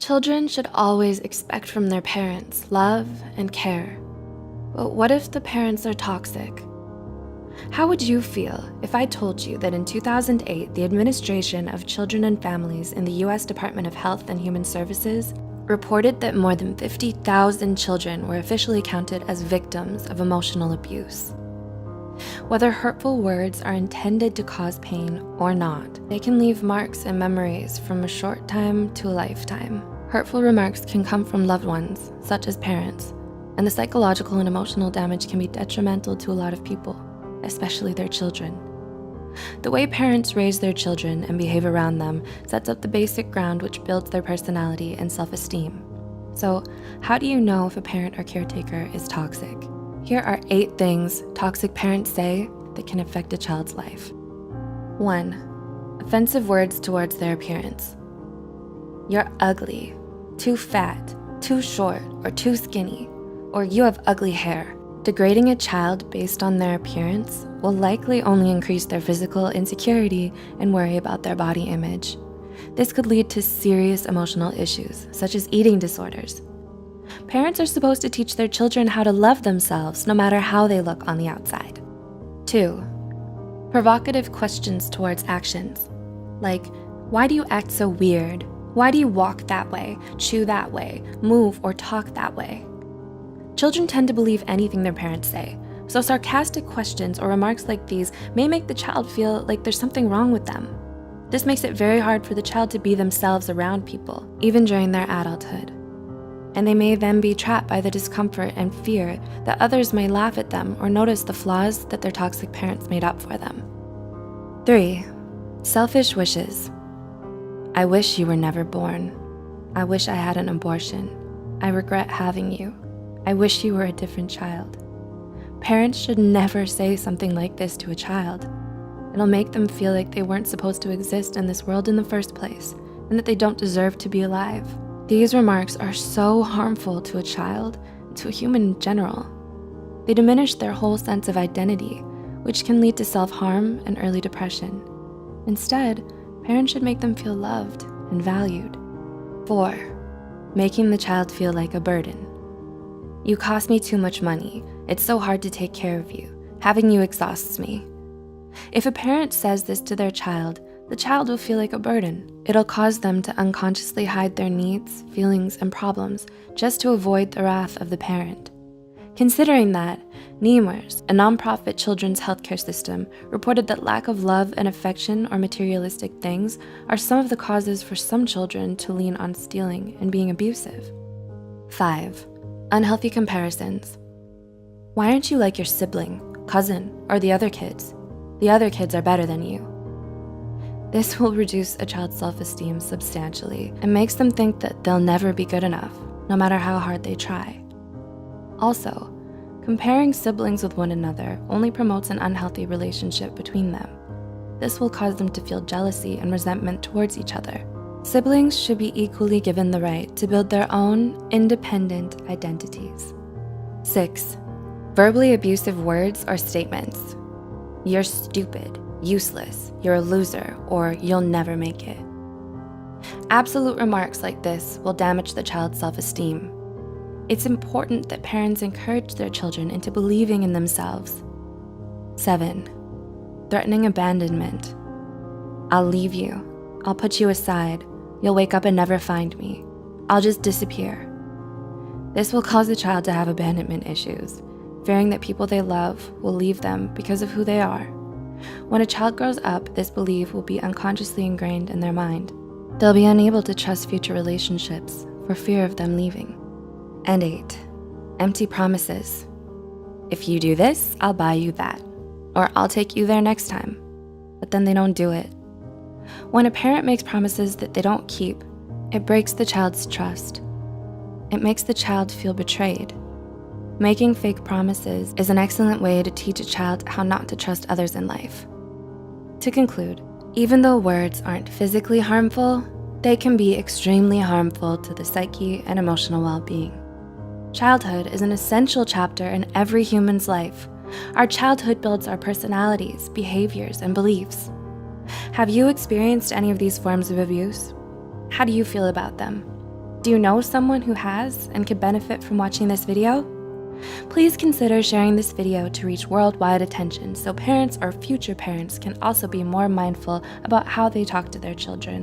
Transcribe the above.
Children should always expect from their parents love and care. But what if the parents are toxic? How would you feel if I told you that in 2008, the Administration of Children and Families in the US Department of Health and Human Services reported that more than 50,000 children were officially counted as victims of emotional abuse? Whether hurtful words are intended to cause pain or not, they can leave marks and memories from a short time to a lifetime. Hurtful remarks can come from loved ones, such as parents, and the psychological and emotional damage can be detrimental to a lot of people, especially their children. The way parents raise their children and behave around them sets up the basic ground which builds their personality and self-esteem. So, how do you know if a parent or caretaker is toxic? Here are 8 things toxic parents say that can affect a child's life. 1. Offensive words towards their appearance. You're ugly, too fat, too short, or too skinny, or you have ugly hair. Degrading a child based on their appearance will likely only increase their physical insecurity and worry about their body image. This could lead to serious emotional issues, such as eating disorders. Parents are supposed to teach their children how to love themselves no matter how they look on the outside. 2. Provocative questions towards actions, like, why do you act so weird? Why do you walk that way, chew that way, move or talk that way? Children tend to believe anything their parents say, so sarcastic questions or remarks like these may make the child feel like there's something wrong with them. This makes it very hard for the child to be themselves around people, even during their adulthood. And they may then be trapped by the discomfort and fear that others may laugh at them or notice the flaws that their toxic parents made up for them. 3. Selfish wishes. I wish you were never born. I wish I had an abortion. I regret having you. I wish you were a different child. Parents should never say something like this to a child. It'll make them feel like they weren't supposed to exist in this world in the first place, and that they don't deserve to be alive. These remarks are so harmful to a child and to a human in general. They diminish their whole sense of identity, which can lead to self-harm and early depression. Instead, parents should make them feel loved and valued. 4. Making the child feel like a burden. You cost me too much money. It's so hard to take care of you. Having you exhausts me. If a parent says this to their child, the child will feel like a burden. It'll cause them to unconsciously hide their needs, feelings, and problems just to avoid the wrath of the parent. Considering that, NEMRS, a nonprofit children's healthcare system, reported that lack of love and affection or materialistic things are some of the causes for some children to lean on stealing and being abusive. 5. Unhealthy comparisons. Why aren't you like your sibling, cousin, or the other kids? The other kids are better than you. This will reduce a child's self-esteem substantially and makes them think that they'll never be good enough, no matter how hard they try. Also, comparing siblings with one another only promotes an unhealthy relationship between them. This will cause them to feel jealousy and resentment towards each other. Siblings should be equally given the right to build their own independent identities. 6. Verbally abusive words or statements. You're stupid, useless, you're a loser, or you'll never make it. Absolute remarks like this will damage the child's self-esteem. It's important that parents encourage their children into believing in themselves. 7. Threatening abandonment. I'll leave you. I'll put you aside. You'll wake up and never find me. I'll just disappear. This will cause the child to have abandonment issues, fearing that people they love will leave them because of who they are. When a child grows up, this belief will be unconsciously ingrained in their mind. They'll be unable to trust future relationships for fear of them leaving. And 8. Empty promises. If you do this, I'll buy you that, or I'll take you there next time. But then they don't do it. When a parent makes promises that they don't keep, it breaks the child's trust. It makes the child feel betrayed. Making fake promises is an excellent way to teach a child how not to trust others in life. To conclude, even though words aren't physically harmful, they can be extremely harmful to the psyche and emotional well-being. Childhood is an essential chapter in every human's life. Our childhood builds our personalities, behaviors, and beliefs. Have you experienced any of these forms of abuse? How do you feel about them? Do you know someone who has and could benefit from watching this video? Please consider sharing this video to reach worldwide attention so parents or future parents can also be more mindful about how they talk to their children.